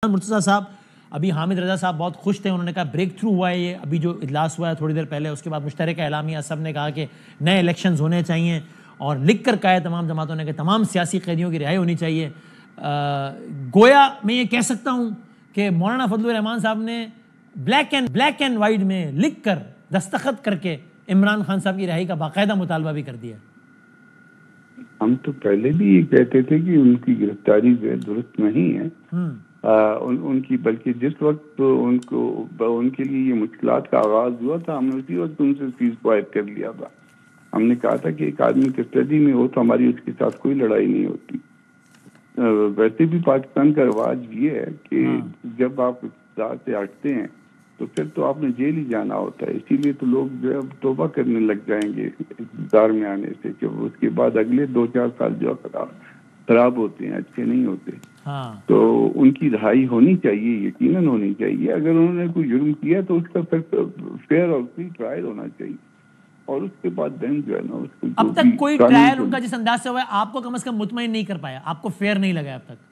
مرتضیٰ صاحب ابھی حامد رضا صاحب بہت خوش تھے, انہوں نے کہا بریک تھرو ہوا ہے یہ ابھی جو اجلاس ہوا ہے تھوڑی دیر پہلے, اس کے بعد مشترکہ اعلامیہ سب نے کہا کہ نئے الیکشنز ہونے چاہیے اور لکھ کر کہا ہے تمام جماعتوں نے کہ تمام سیاسی قیدیوں کی رہائی ہونی چاہیے. گویا میں یہ کہہ سکتا ہوں کہ مولانا فضل الرحمان صاحب نے بلیک اینڈ وائٹ میں لکھ کر دستخط کر کے عمران خان صاحب کی رہائی کا باقاعدہ مطالبہ بھی کر دیا. ہم تو پہلے بھی یہ کہتے تھے کہ ان کی گرفتاری جو ہے درست نہیں ہے ان کی, بلکہ جس وقت ان کے لیے یہ مشکلات کا آغاز ہوا تھا ہم نے اسی وقت ان سے سیز فائر کر لیا تھا. ہم نے کہا تھا کہ ایک آدمی کسٹڈی میں ہو تو ہماری اس کے ساتھ کوئی لڑائی نہیں ہوتی. ویسے بھی پاکستان کا رواج یہ ہے کہ جب آپ اقتدار سے ہٹتے ہیں تو پھر تو آپ نے جیل ہی جانا ہوتا ہے. اسی لیے تو لوگ جو ہے توبہ کرنے لگ جائیں گے اقتدار میں آنے سے, کہ اس کے بعد اگلے 2-4 سال جو خراب ہوتے ہیں, اچھے نہیں ہوتے. تو ان کی رہائی ہونی چاہیے, یقیناً ہونی چاہیے. اگر انہوں نے کوئی جرم کیا تو اس کا فیئر اور فری ٹرائل ہونا چاہیے, اور اس کے بعد دین جو ہے نا اس کو اب تک کوئی ٹرائل ان کا جس انداز سے ہوا ہے آپ کو کم از کم مطمئن نہیں کر پایا, آپ کو فیئر نہیں لگا اب تک؟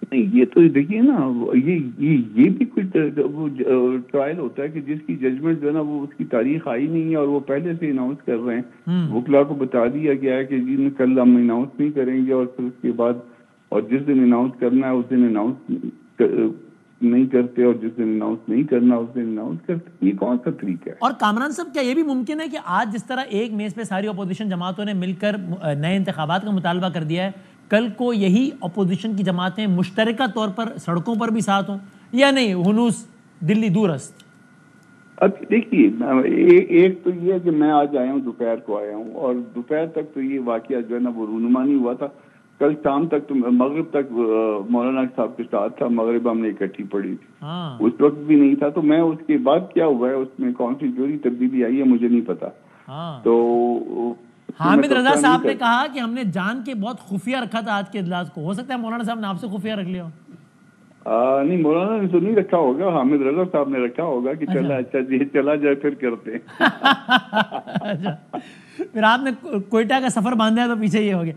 نہیں, یہ تو دیکھیے نا, یہ بھی کوئی ٹرائل ہوتا ہے کہ جس کی ججمنٹ جو ہے نا وہ اس کی تاریخ آئی نہیں ہے اور وہ پہلے سے اناؤنس کر رہے ہیں. وکلا کو بتا دیا گیا ہے کہ جی کل ہم اناؤنس نہیں کریں گے, اور پھر اس کے بعد اور جس دن اناؤنس کرنا ہے اس دن اناؤنس نہیں کرتے, اور جس دن اناؤنس نہیں کرنا اس دن اناؤنس کرتے. یہ کون سا طریقہ ہے؟ اور کامران صاحب کیا یہ بھی ممکن ہے کہ آج جس طرح ایک میز پہ ساری اپوزیشن جماعتوں نے مل کر نئے انتخابات کا مطالبہ کر دیا ہے, کل کو یہی اپوزیشن کی جماعتیں مشترکہ طور پر سڑکوں پر بھی ساتھ ہوں یا نہیں, ہنوز دلی دور است؟ اب دیکھیے, ایک تو یہ ہے کہ میں آج آیا ہوں, دوپہر کو آیا ہوں, اور دوپہر تک تو یہ واقعہ جو ہے نا وہ رونما نہیں ہوا تھا. کل شام تک تو مغرب تک مولانا صاحب کے ساتھ تھا, مغرب ہم نے اکٹھی پڑھی تھی, اس وقت بھی نہیں تھا. تو میں اس کے بعد کیا ہوا ہے اس میں کون سی جوری تبدیلی آئی ہے مجھے نہیں پتا. تو حامد رضا صاحب نے کہا کہ ہم نے جان کے بہت خفیہ رکھا تھا آج کے اجلاس کو, ہو سکتا ہے مولانا صاحب نے آپ سے خفیہ رکھ لیا ہو؟ نہیں, مولانا نے تو نہیں رکھا ہوگا, حامد رضا صاحب نے رکھا ہوگا کہ چلا اچھا جی چلا جائے پھر کرتے ہیں. پھر آپ نے کوئٹہ کا سفر باندھا ہے تو پیچھے یہ ہو گیا.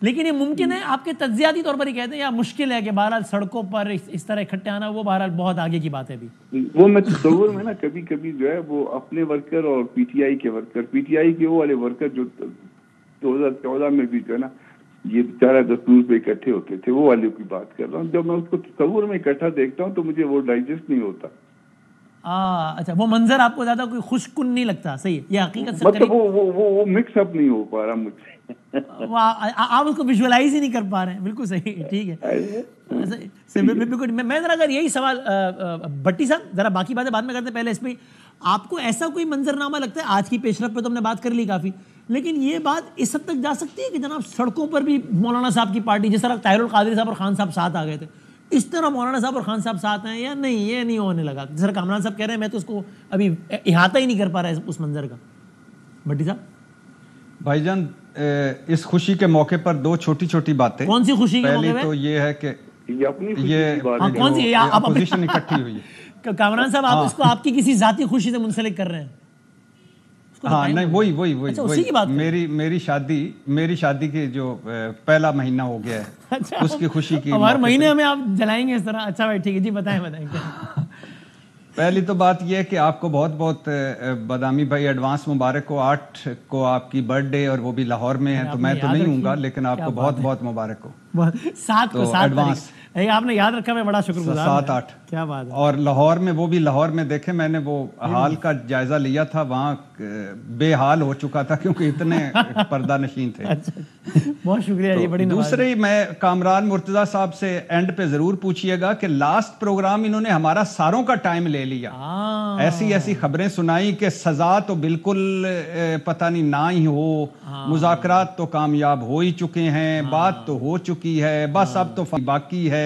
لیکن یہ ممکن ہے آپ کے تجزیاتی طور پر ہی کہتے ہیں یا مشکل ہے کہ بہرحال سڑکوں پر اس طرح اکٹھے آنا وہ بہرحال بہت آگے کی بات ہے ابھی؟ وہ میں تصور میں نا کبھی کبھی جو ہے وہ اپنے ورکر اور پی ٹی آئی کے ورکر, پی ٹی آئی کے وہ والے ورکر جو 2014 میں بھی جو ہے نا یہ بیچارہ دستور پہ اکٹھے ہوتے تھے, وہ والے کی بات کر رہا ہوں. جب میں اس کو تصور میں اکٹھا دیکھتا ہوں تو مجھے وہ ڈائجسٹ نہیں ہوتا. اچھا, وہ منظر آپ کو زیادہ کوئی خوش کن نہیں لگتا؟ صحیح ہے, یہ حقیقت سے مطلب وہ مکس اپ نہیں ہو پا رہا مجھ سے. آپ اس کو ویژولائز ہی نہیں کر پا رہے ہیں. بالکل صحیح, ٹھیک ہے. بالکل. میں ذرا اگر یہی سوال بٹی صاحب ذرا باقی باتیں بعد میں کرتے ہیں, پہلے اس پہ آپ کو ایسا کوئی منظرنامہ لگتا ہے؟ آج کی پیش رفت پہ تو ہم نے بات کر لی کافی, لیکن یہ بات اس حد تک جا سکتی ہے کہ جناب سڑکوں پر بھی مولانا صاحب کی پارٹی, جس طرح طاہر القادری صاحب اور خان صاحب ساتھ آ گئے تھے, اس طرح مولانا صاحب اور خان صاحب ساتھ ہیں یا نہیں؟ یہ نہیں ہونے لگا. جس طرح کامران صاحب کہہ رہے ہیں میں تو اس کو ابھی احاطہ ہی نہیں کر پا رہا اس منظر کا. بھٹی صاحب. بھائی جان, اس خوشی کے موقع پر دو چھوٹی چھوٹی باتیں. کون سی خوشی کے موقع پہ؟ پہلی تو یہ ہے کہ یہ کون سی اپوزیشن اکٹھی ہوئی ہے. کامران صاحب آپ اس کو آپ کی کسی ذاتی خوشی سے منسلک کر رہے ہیں؟ ہاں نہیں, وہی میری شادی کے جو پہلا مہینہ ہو گیا ہے اس کی خوشی کی. ہر مہینے ہمیں آپ جلائیں گے اس طرح؟ اچھا بھائی ٹھیک ہے, جی بتائیں. پہلی تو بات یہ ہے کہ آپ کو بہت بہت بدامی بھائی ایڈوانس مبارک ہو. 8 کو آپ کی برتھ ڈے اور وہ بھی اور میں ہے, تو میں تو نہیں ہوں گا لیکن آپ کو بہت بہت مبارک ہو. 7 کو ایڈوانس آپ نے یاد رکھا, میں بڑا شکر گزار ہوں. 7-8 کیا بات ہے. اور لاہور میں, وہ بھی لاہور میں دیکھیں میں نے وہ حال کا جائزہ لیا تھا, وہاں بے حال ہو چکا تھا کیونکہ اتنے پردہ نشین تھے. بہت شکریہ جی, بڑی نواز. دوسری میں کامران مرتضیٰ صاحب سے اینڈ پہ ضرور پوچھیے گا کہ لاسٹ پروگرام انہوں نے ہمارا ساروں کا ٹائم لے لیا, ایسی خبریں سنائی کہ سزا تو بالکل پتہ نہیں نہ ہی ہو, مذاکرات تو کامیاب ہو ہی چکے ہیں, بات تو ہو چکی ہے, بس اب تو باقی ہے.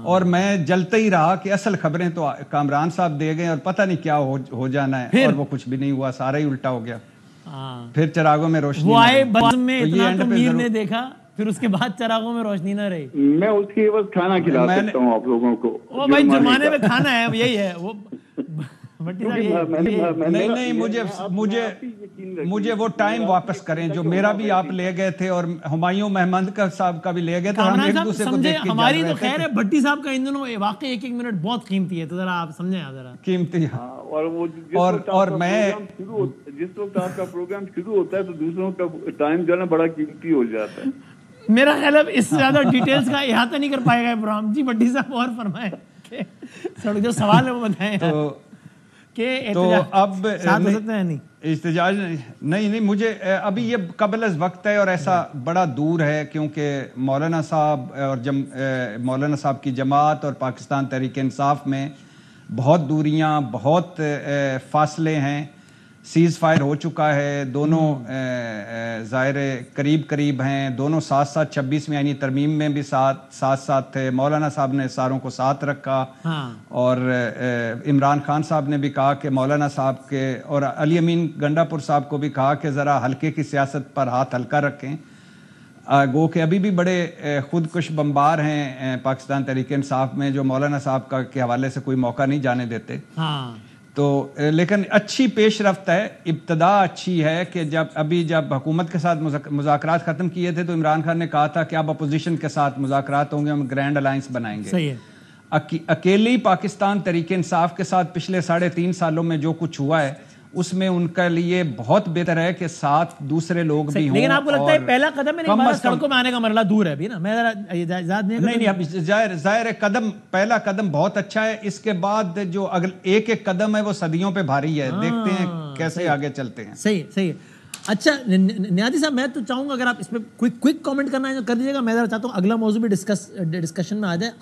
اور میں جلتا ہی رہا کہ اصل خبریں تو کامران صاحب دے گئے اور پتہ نہیں کیا ہو جانا ہے, اور وہ کچھ بھی نہیں ہوا, سارا ہی الٹا ہو گیا. پھر چراغوں میں روشنی, وہ آئے بس میں اتنا تو میر نے دیکھا, پھر اس کے بعد چراغوں میں روشنی نہ رہی. میں اس کے بعد کھانا کھلا سکتا ہوں آپ لوگوں کو. وہ بھائی جرمانے میں کھانا ہے, یہی ہے وہ. نہیں مجھے وہ ٹائم واپس کریں جو میرا بھی آپ لے گئے تھے اور ہمایوں محمد کا صاحب کا بھی لے گئے تھے. ہم ایک دوسرے کو دیکھ کے ہماری تو خیر ہے, بھٹی صاحب کا ان دنوں واقعی ایک ایک منٹ بہت قیمتی ہے, تو ذرا آپ سمجھیں ذرا قیمتی. اور میں جس وقت آپ کا پروگرام شروع ہوتا ہے تو دوسروں کا ٹائم جو ہے نا بڑا قیمتی ہو جاتا ہے. میرا خیال ہے اس سے زیادہ ڈیٹیلز کا احاطہ نہیں کر پائے گا ابراہیم جی. بھٹی صاحب اور فرمائیں کہ جو سوال ہے وہ بتائیں کہ تو اب نہیں احتجاج نہیں مجھے ابھی یہ قبل از وقت ہے اور ایسا بڑا دور ہے, کیونکہ مولانا صاحب اور مولانا صاحب کی جماعت اور پاکستان تحریک انصاف میں بہت دوریاں, بہت فاصلے ہیں. سیز فائر ہو چکا ہے, دونوں ظاہر قریب ہیں, دونوں ساتھ 26ویں آئینی ترمیم میں بھی ساتھ تھے. مولانا صاحب نے ساروں کو ساتھ رکھا اور عمران خان صاحب نے بھی کہا کہ مولانا صاحب کے, اور علی امین گنڈا پور صاحب کو بھی کہا کہ ذرا ہلکے کی سیاست پر ہاتھ ہلکا رکھیں. گو کہ ابھی بھی بڑے خودکش بمبار ہیں پاکستان تحریک انصاف میں جو مولانا صاحب کے حوالے سے کوئی موقع نہیں جانے دیتے. تو لیکن اچھی پیش رفت ہے, ابتدا اچھی ہے کہ جب حکومت کے ساتھ مذاکرات ختم کیے تھے تو عمران خان نے کہا تھا کہ اب اپوزیشن کے ساتھ مذاکرات ہوں گے, ہم گرینڈ الائنس بنائیں گے. صحیح ہے. اکیلی پاکستان تحریک انصاف کے ساتھ پچھلے 3.5 سالوں میں جو کچھ ہوا ہے اس میں ان کا لیے بہت بہتر ہے کہ ساتھ دوسرے لوگ بھی ہوں. لیکن آپ کو لگتا ہے پہلا قدم ہے نہیں, سڑکوں میں آنے کا مرحلہ دور ہے ابھی نا؟ میں نہیں اب ظاہر پہلا قدم بہت اچھا ہے. اس کے بعد جو ایک قدم ہے وہ صدیوں پہ بھاری ہے. دیکھتے ہیں کیسے آگے چلتے ہیں. صحیح ہے. اچھا نیازی صاحب, میں تو چاہوں گا اگر آپ اس پہ کوئی کوئک کامنٹ کرنا ہے کر دیجیے گا. میں ذرا چاہتا ہوں اگلا موضوع بھی ڈسکشن میں آ جائے.